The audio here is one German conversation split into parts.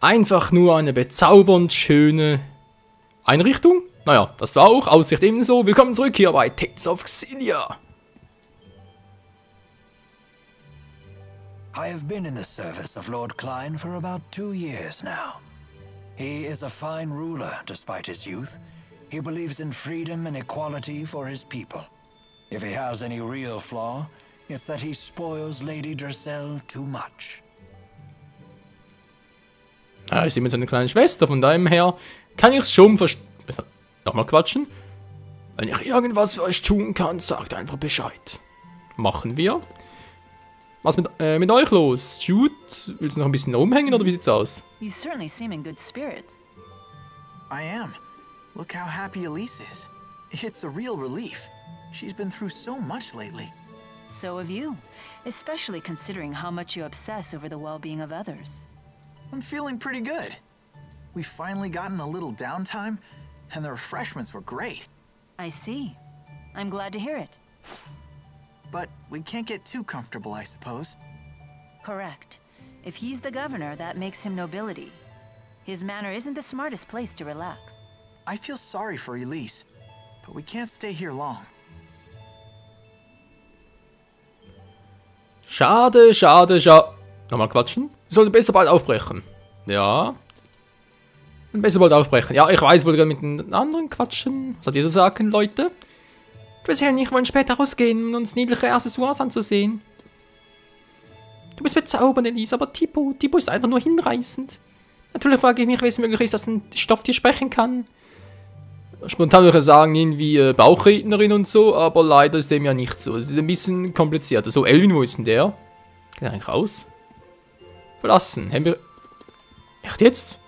Einfach nur eine bezaubernd schöne Einrichtung. Naja, das war auch. Aussicht ebenso. Willkommen zurück hier bei Tales of Xillia. I have been in the service of Lord Klein for about 2 years now. He is a fine ruler despite his youth. He believes in freedom and equality for his people. If he has any real flaw, it's that he spoils Lady Dressel too much. Ja, ich sehe mit seiner kleinen Schwester, von daher her kann ich es schon verstehen. Nochmal quatschen. Wenn ich irgendwas für euch tun kann, sagt einfach Bescheid. Machen wir. Was mit euch los? Jude, willst du noch ein bisschen rumhängen oder wie sieht's aus? You certainly seem in good spirits. I am. Look how happy Elise is. It's a real relief. She's been through so much lately. So have you, especially considering how much you obsess over the well-being of others. I'm feeling pretty good. We've finally gotten a little downtime, and the refreshments were great. I see. I'm glad to hear it. But we can't get too comfortable, I suppose. Correct. If he's the governor, that makes him nobility. His manor isn't the smartest place to relax. I feel sorry for Elise, but we can't stay here long. Schade, schade, schade. Nochmal quatschen. Wir sollten besser bald aufbrechen. Ja. Besser bald aufbrechen. Ja, ich weiß, ich wollte gerade mit den anderen quatschen. Was soll ihr so sagen, Leute? Du willst ja nicht wollen später rausgehen, um uns niedliche Accessoires anzusehen. Du bist bezaubernd, Elise, aber Tipo ist einfach nur hinreißend. Natürlich frage ich mich, wie es möglich ist, dass ein Stofftier sprechen kann. Spontan würde ich sagen, irgendwie Bauchrednerin und so, aber leider ist dem ja nicht so. Es ist ein bisschen komplizierter. So, Elvin, wo ist denn der? Geht er eigentlich raus? Verlassen. Haben wir... Echt jetzt?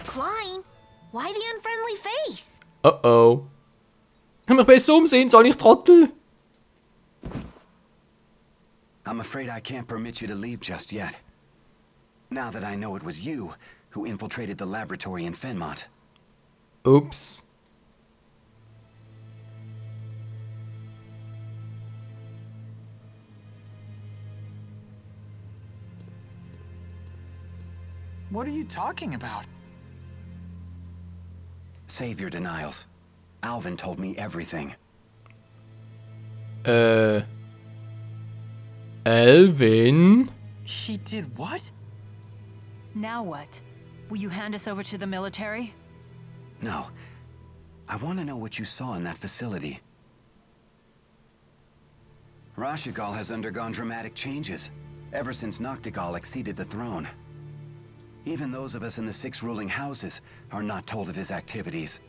Klein, why the unfriendly face? Oh oh. Ich kann mich besser umsehen, soll ich Trottel? I'm afraid I can't permit you to leave just yet. Now that I know it was you who infiltrated the laboratory in Fenmont. Oops. What are you talking about? Save your denials. Alvin told me everything. Elvin? He did what? Now what? Will you hand us over to the military? No. I want to know what you saw in that facility. Rashigal has undergone dramatic changes, ever since Noctigal acceded the throne. Even those of us in the 6 ruling houses are not told of his activities.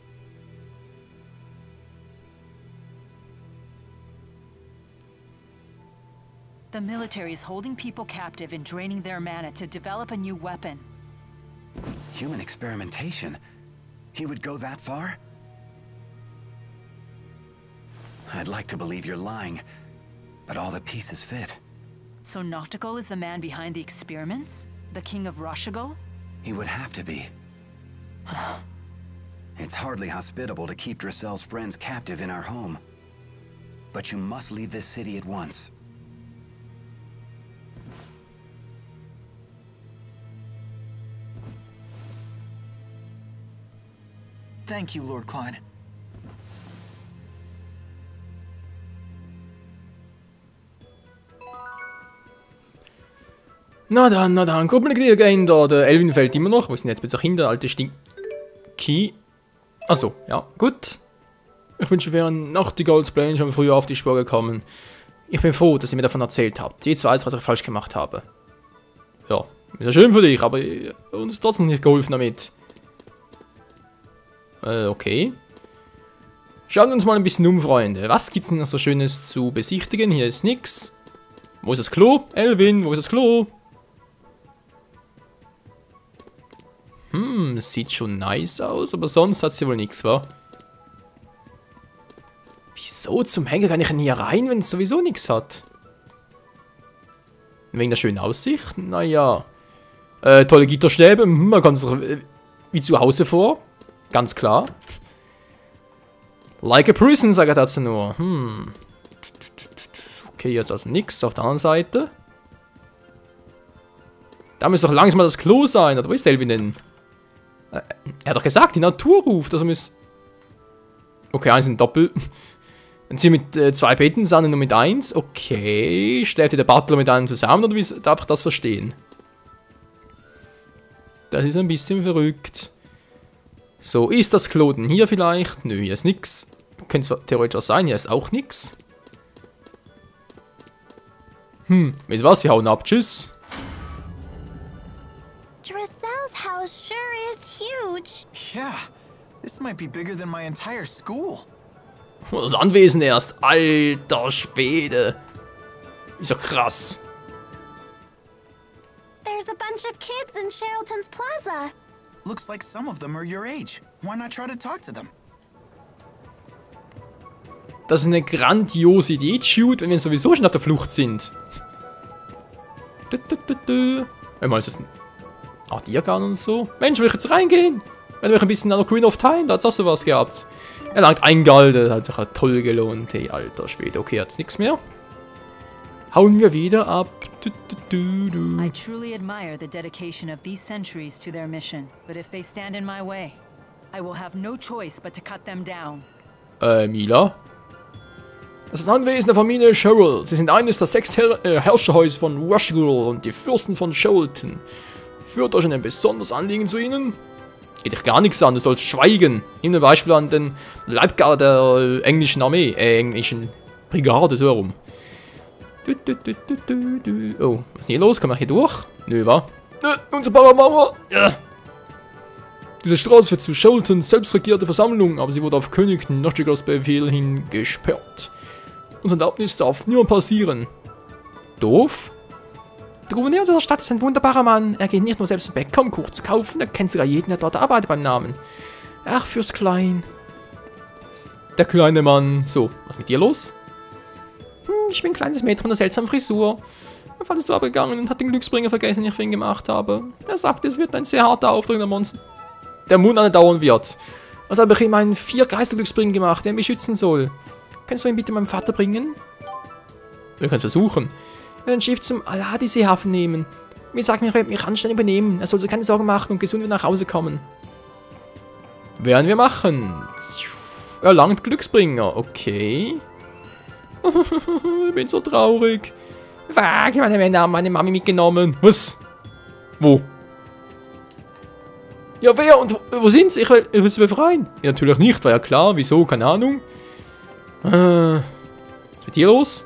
The military is holding people captive and draining their mana to develop a new weapon. Human experimentation? He would go that far? I'd like to believe you're lying, but all the pieces fit. So Noctigal is the man behind the experiments? The king of Rashigal? He would have to be. It's hardly hospitable to keep Dressel's friends captive in our home. But you must leave this city at once. Thank you, Lord Klein. Na dann, Gruppenmitglieder geändert. Der Elvin fällt immer noch. Wo ist denn jetzt plötzlich hin, der alte Stinky? Achso, ja, gut. Ich wünsche, wir wären nach die Goldsplänen schon früher auf die Spur gekommen. Ich bin froh, dass ihr mir davon erzählt habt. Jetzt weiß, was ich falsch gemacht habe. Ja, ist ja schön für dich, aber uns trotzdem nicht geholfen damit. Okay. Schauen wir uns mal ein bisschen um, Freunde. Was gibt's denn noch so Schönes zu besichtigen? Hier ist nix. Wo ist das Klo? Elvin, wo ist das Klo? Sieht schon nice aus, aber sonst hat sie wohl nichts, wa? Wieso zum Henker kann ich denn hier rein, wenn es sowieso nichts hat? Wegen der schönen Aussicht? Naja. Tolle Gitterstäbe, man kommt sich wie zu Hause vor. Ganz klar. Like a prison, sagt er dazu nur. Okay, jetzt also nichts auf der anderen Seite. Da müsste doch langsam mal das Klo sein. Oder wo ist Selvin denn? Er hat doch gesagt, die Natur ruft. Also müsste... Okay, eins in Doppel. Dann sind wir mit 2 Betten, sondern nur mit 1. Okay. Schläft der Butler mit einem zusammen oder wie darf ich das verstehen? Das ist ein bisschen verrückt. So, ist das Klo denn hier vielleicht? Nö, hier ist nix. Könnte theoretisch auch sein, hier ist auch nix. Weißt du was? Wir hauen ab. Tschüss. Drizel's house sure is huge. Yeah, this might be bigger than my entire school. Das Anwesen erst. Alter Schwede. Ist doch krass. There's a bunch of kids in Sheraton's Plaza. Looks like some of them are your age. Why not try to talk to them? Das ist eine grandiose Idee, Shoot, wenn wir sowieso schon auf der Flucht sind. Einmal ist das ein Tiergarten und so. Mensch, will ich jetzt reingehen? Wenn wir ein bisschen an der Green of Time, da hat es auch sowas gehabt. Er langt ein Gall, das hat sich halt toll gelohnt. Hey, alter Schwede. Okay, jetzt nichts mehr. Hauen wir wieder ab. I truly admire the dedication of these centuries to their mission, but if they stand in my way, I will have no choice but to cut them down. Milla? Das ist ein Anwesen der Familie Sherrill. Sie sind eines der 6 Herrscherhäuser von Washington und die Fürsten von Sheraton. Führt euch ein besonderes Anliegen zu ihnen? Geht dich gar nichts an, du sollst schweigen. Nimm ein Beispiel an den Leibgarde der englischen Armee, englischen Brigade, so herum. Oh, was ist denn hier los? Kann man hier durch? Nö, wa? Unsere Baumauer! Ja. Diese Straße wird zu Sheratons selbstregierte Versammlung, aber sie wurde auf König Nachtigals Befehl hin gesperrt. Unser Erlaubnis darf niemand passieren. Doof? Der Gouverneur dieser Stadt ist ein wunderbarer Mann. Er geht nicht nur selbst zum Bäcker, um Kuchen zu kaufen, er kennt sogar jeden, der dort arbeitet beim Namen. Ach, Fürst Klein. Der kleine Mann. So, was ist mit dir los? Ich bin ein kleines Mädchen mit einer seltsamen Frisur. Mein Vater ist so abgegangen und hat den Glücksbringer vergessen, den ich für ihn gemacht habe. Er sagte, es wird ein sehr harter Auftrag, der Mund andauern wird. Also habe ich ihm einen 4 Geisterglücksbringer gemacht, der ihn beschützen soll. Kannst du ihn bitte meinem Vater bringen? Wir können es versuchen. Ich werde ein Schiff zum Aladisee-Hafen nehmen. Mir sagt mir, ich werde mich anständig benehmen. Er soll sich keine Sorgen machen und gesund wieder nach Hause kommen. Werden wir machen. Erlangt Glücksbringer. Okay. Ich bin so traurig. Ich habe meine Mami mitgenommen. Was? Wo? Ja, wer und wo sind sie? Ich will sie befreien. Ja, natürlich nicht, war ja klar. Wieso? Keine Ahnung. Was ist mit dir los?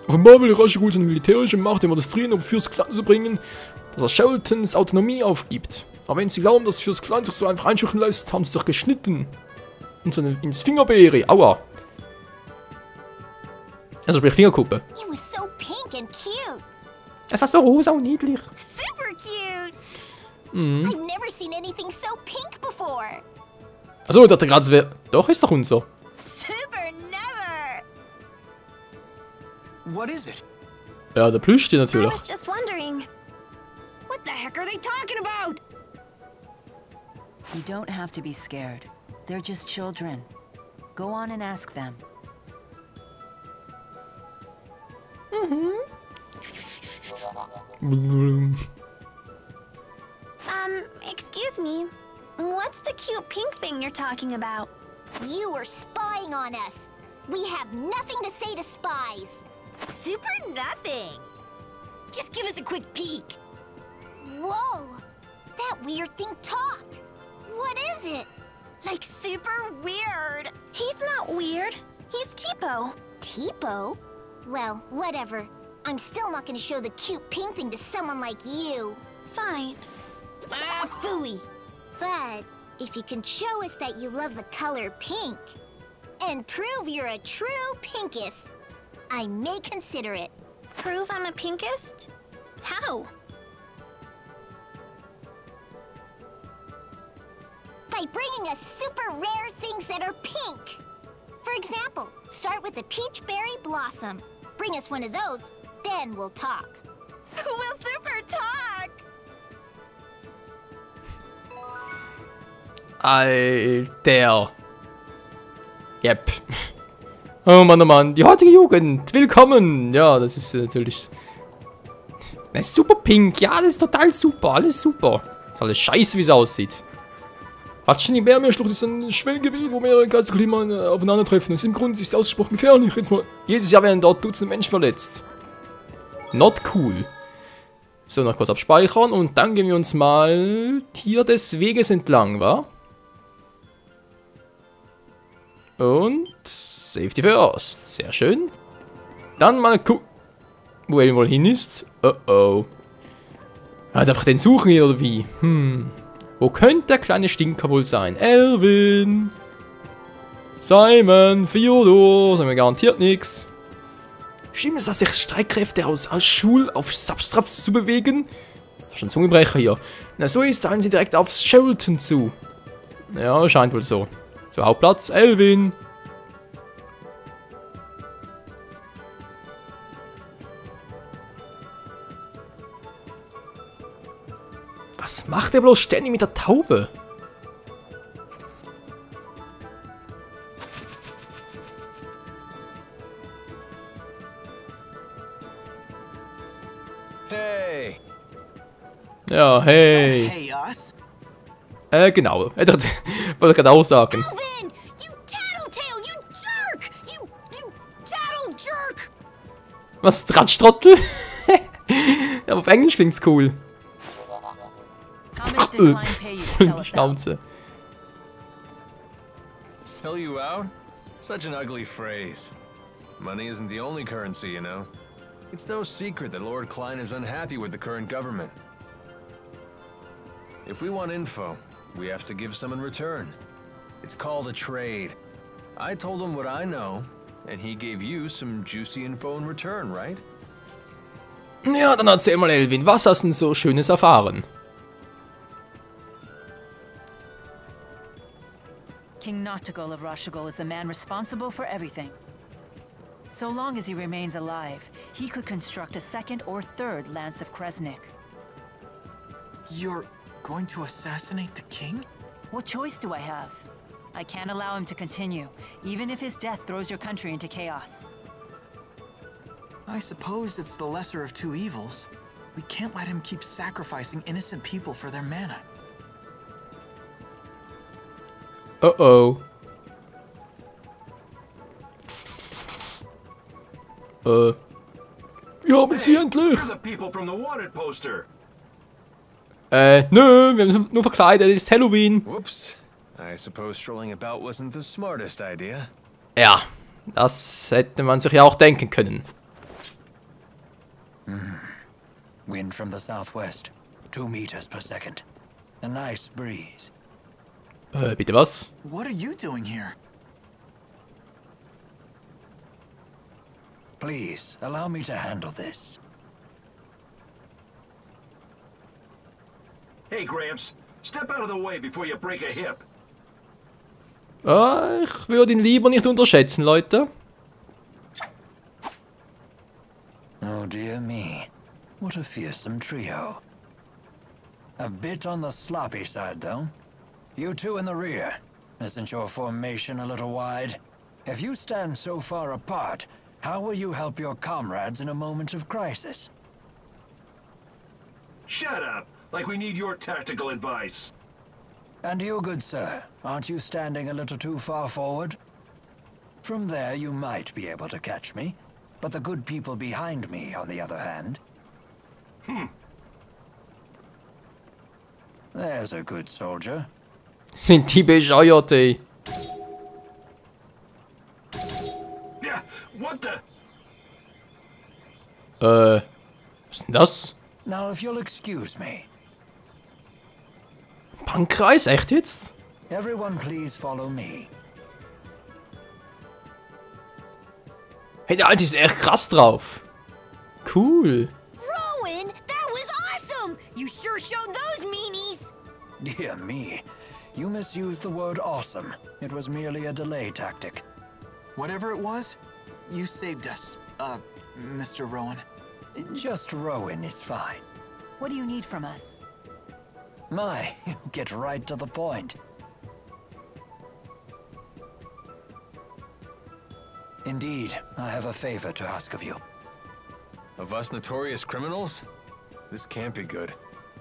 Offenbar will Raschegul seine militärische Macht demonstrieren, um Fürst Klein zu bringen, dass er Sheratons Autonomie aufgibt. Aber wenn sie glauben, dass Fürst Klein sich so einfach einschüchtern lässt, haben sie doch geschnitten. Und so ins Fingerbeere. Aua. Also sprich Fingerkuppe. It was so pink and cute. Es war so rosa und niedlich. Super cute. I've never seen anything so pink before. Achso, ich dachte gerade, es wäre... Doch, ist doch unser. Super never. What is it? Ja, der Plüschtier I natürlich. was just wondering. What the heck are they talking about? You don't have to be scared. They're just children. Go on and ask them. Excuse me. What's the cute pink thing you're talking about? You are spying on us. We have nothing to say to spies. Super nothing. Just give us a quick peek. Whoa! That weird thing talked. What is it? Like super weird. He's not weird. He's Tipo. Tipo? Well, whatever. I'm still not gonna show the cute pink thing to someone like you. Fine. Ah, phooey. But if you can show us that you love the color pink, and prove you're a true pinkist, I may consider it. Prove I'm a pinkist? How? By bringing us super rare things that are pink. For example, start with a peach berry blossom. Bring us one of those, then we'll talk. We'll super talk! Alter. Yep. Oh Mann, die heutige Jugend, willkommen! Ja, das ist natürlich... Das ist super pink, ja, das ist total super, alles super. Alles scheiße, wie es aussieht. Quatschen, die Meerschlucht ist ein Schwellgebiet, wo mehrere Geistesklimen aufeinandertreffen. Aus dem Grund ist es ausgesprochen gefährlich. Jedes Jahr werden dort Dutzende Menschen verletzt. Not cool. So, noch kurz abspeichern und dann gehen wir uns mal hier des Weges entlang, wa? Und Safety first. Sehr schön. Dann mal gucken, wo er wohl hin ist. Oh. Hat einfach den suchen hier oder wie? Wo könnte der kleine Stinker wohl sein? Elvin. Simon. Theodor. Sagen wir garantiert nichts. Stimmt es, dass sich Streitkräfte aus Schul auf Substraft zu bewegen? Schon Zungebrecher hier. Na so ist, zahlen sie direkt aufs Sheraton zu. Ja, scheint wohl so. So, Hauptplatz. Elvin. Was macht er bloß ständig mit der Taube? Hey. Ja, hey. Hey, us? Genau. Wollte ich gerade auch sagen. Alvin! You tattletale! You jerk! You tattle jerk! Was? Radstrottel? Ja, aber auf Englisch klingt's cool. How much did Klein pay you to sell us out? Schnauze. Sell you out? Such an ugly phrase. Money isn't the only currency, you know. It's no secret that Lord Klein is unhappy with the current government. If we want info, we have to give some in return. It's called a trade. I told him what I know, and he gave you some juicy info in return, right? Ja, dann erzähl mal, Elvin, was hast du denn so Schönes erfahren? King Noctigol of Rashigol is the man responsible for everything. So long as he remains alive, he could construct a second or third Lance of Kresnik. You're going to assassinate the king? What choice do I have? I can't allow him to continue, even if his death throws your country into chaos. I suppose it's the lesser of two evils. We can't let him keep sacrificing innocent people for their mana. Oh. Wir haben sie endlich! You're the people from the wanted poster. Nö, wir haben uns nur verkleidet, es ist Halloween. Whoops. I suppose strolling about wasn't the smartest idea. Ja, das hätte man sich ja auch denken können. Wind from the southwest, 2 meters per second. A nice breeze. Bitte was? What are you doing here? Please, allow me to handle this. Hey, Gramps, step out of the way before you break a hip. Ich würde ihn lieber nicht unterschätzen, Leute. Oh dear me, what a fearsome trio. A bit on the sloppy side, though. You two in the rear. Isn't your formation a little wide? If you stand so far apart, how will you help your comrades in a moment of crisis? Shut up, like we need your tactical advice. And you, good sir, aren't you standing a little too far forward? From there you might be able to catch me, but the good people behind me, on the other hand... There's a good soldier. Sind die bescheuert, ey. Yeah, what the... Was ist denn das? Now, if you'll excuse me. Bankkreis, echt jetzt? Everyone please follow me. Hey, der Alte ist echt krass drauf. Cool. Rowan, that was awesome! You sure showed those meanies! Dear me, you misused the word awesome. It was merely a delay tactic. Whatever it was, you saved us, Mr. Rowan. Just Rowan is fine. What do you need from us? My, get right to the point. Indeed, I have a favor to ask of you. Of us notorious criminals? This can't be good.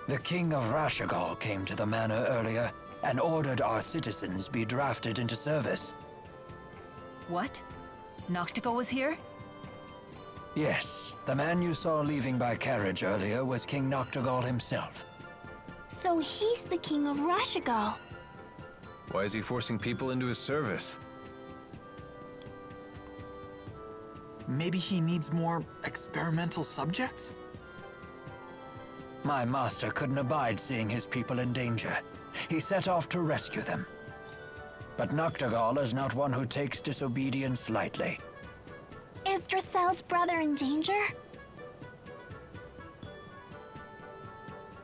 The King of Rashagal came to the manor earlier and ordered our citizens be drafted into service. What? Noctigal was here? Yes, the man you saw leaving by carriage earlier was King Noctigal himself. So he's the king of Rashagal. Why is he forcing people into his service? Maybe he needs more experimental subjects? My master couldn't abide seeing his people in danger. He set off to rescue them. But Noctigal is not one who takes disobedience lightly. Is Drasel's brother in danger?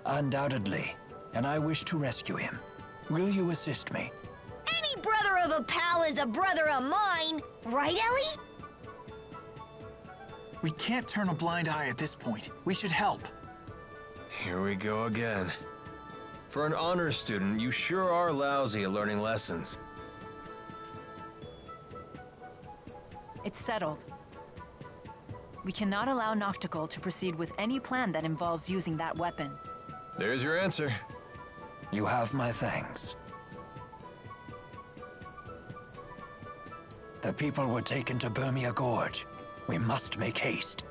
Undoubtedly, and I wish to rescue him. Will you assist me? Any brother of a pal is a brother of mine, right, Ellie? We can't turn a blind eye at this point. We should help. Here we go again. For an honors student, you sure are lousy at learning lessons. It's settled. We cannot allow Noctigal to proceed with any plan that involves using that weapon. There's your answer. You have my thanks. The people were taken to Burmia Gorge. We must make haste.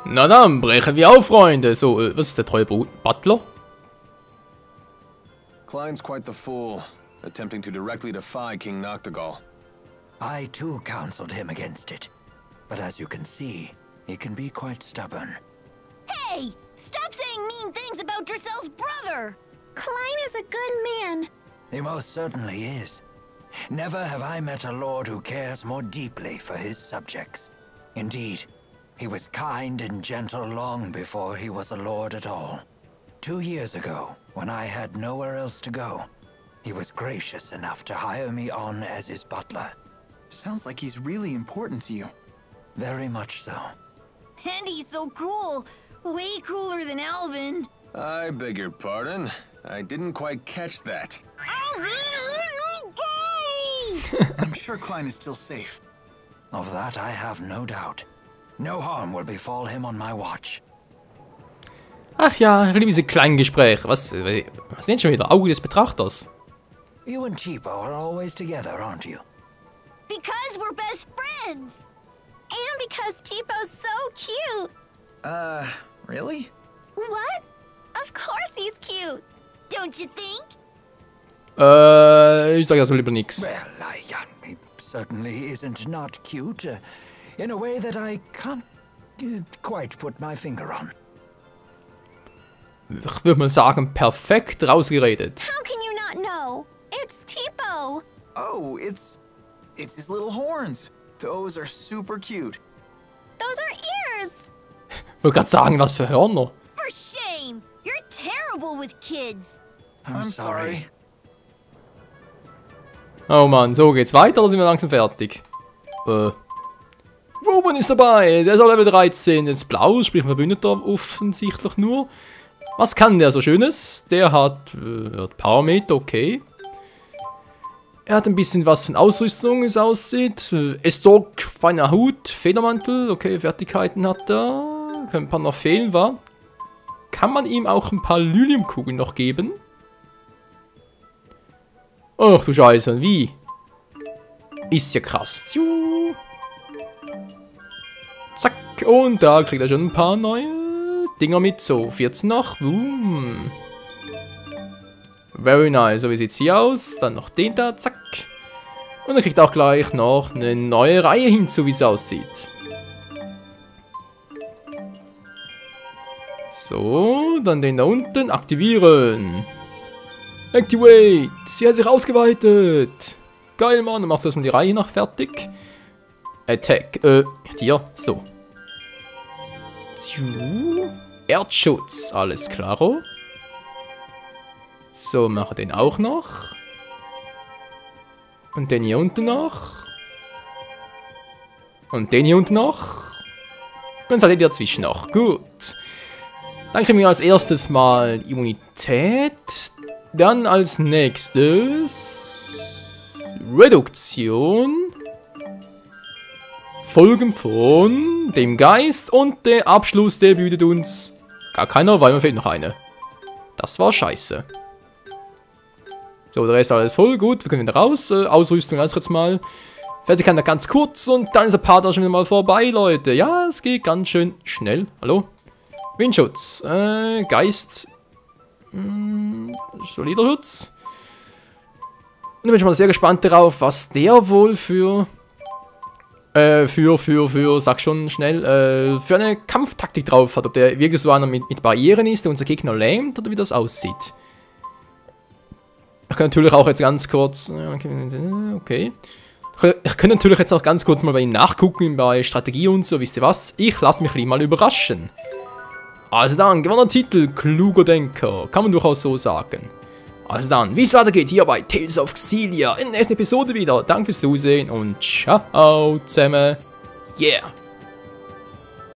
Na dann, brechen wir auf, Freunde. So, was ist der treue Butler? Klein's quite the fool, attempting to directly defy King Noctigal. I too counseled him against it. But as you can see, he can be quite stubborn. Hey! Stop saying mean things about Drasel's brother! Klein is a good man. He most certainly is. Never have I met a lord who cares more deeply for his subjects. Indeed, he was kind and gentle long before he was a lord at all. 2 years ago, when I had nowhere else to go, he was gracious enough to hire me on as his butler. Sounds like he's really important to you. Very much so. And he's so cool. Way cooler than Alvin. I beg your pardon. I didn't quite catch that. I'm sure Klein is still safe. Of that I have no doubt. No harm will befall him on my watch. Ach ja, ich liebe diese kleinen Gespräche. Was nennt schon wieder? Auge des Betrachters. You and Chipo are always together, aren't you? Because we're best friends. And because Chipo's so cute. Really? What? Of course he's cute. Don't you think? Ich sag also lieber nix. Well, he certainly isn't not cute. In a way that I can't quite put my finger on. Ich würde mal sagen, perfekt rausgeredet. How can you not know? It's Tipo. Oh, it's his little horns. Those are super cute. Those are ears. Ich wollte gerade sagen, was für Hörner. For shame. You're terrible with kids. I'm sorry. Oh Mann, so geht's weiter, oder sind wir langsam fertig? Roman ist dabei, der ist auch Level 13, ist blau, sprich Verbündeter offensichtlich nur. Was kann der so Schönes? Der hat Powermeter, okay. Er hat ein bisschen was von Ausrüstung, wie es aussieht. Estok, feiner Hut, Federmantel, okay, Fertigkeiten hat er. Können ein paar noch fehlen, wa? Kann man ihm auch ein paar Liliumkugeln noch geben? Ach du Scheiße, wie? Ist ja krass. Zack, und da kriegt er schon ein paar neue Dinger mit. So, 14 noch. Very nice. So, wie sieht's hier aus? Dann noch den da, zack. Und er kriegt auch gleich noch eine neue Reihe hinzu, wie es aussieht. So, dann den da unten aktivieren. Activate! Sie hat sich ausgeweitet! Geil, Mann. Dann machst du erstmal die Reihe noch fertig. Attack. Hier. So. Erdschutz. Alles klaro. So, mache den auch noch. Und den hier unten noch. Und den hier unten noch. Und seid ihr dazwischen noch. Gut. Dann kriegen wir als erstes mal Immunität. Dann als nächstes Reduktion. Folgen von dem Geist und der Abschluss, der bietet uns gar keiner, weil mir fehlt noch eine. Das war scheiße. So, der Rest ist alles voll, gut, wir können wieder raus. Ausrüstung alles jetzt mal. Fertig kann er ganz kurz und dann ist der Part auch schon wieder mal vorbei, Leute. Ja, es geht ganz schön schnell. Hallo? Windschutz, Geist, solider Schutz. Und da bin ich mal sehr gespannt darauf, was der wohl sag schon schnell, für eine Kampftaktik drauf hat. Ob der wirklich so einer mit Barrieren ist, der unser Gegner lähmt, oder wie das aussieht. Ich kann natürlich auch jetzt ganz kurz, okay. Ich kann natürlich jetzt auch ganz kurz mal bei ihm nachgucken, bei Strategie und so, wisst ihr was? Ich lasse mich lieber mal überraschen. Also dann, gewonnener Titel, kluger Denker, kann man durchaus so sagen. Also dann, wie es weitergeht hier bei Tales of Xillia in der nächsten Episode wieder. Danke fürs Zusehen und ciao zusammen. Yeah!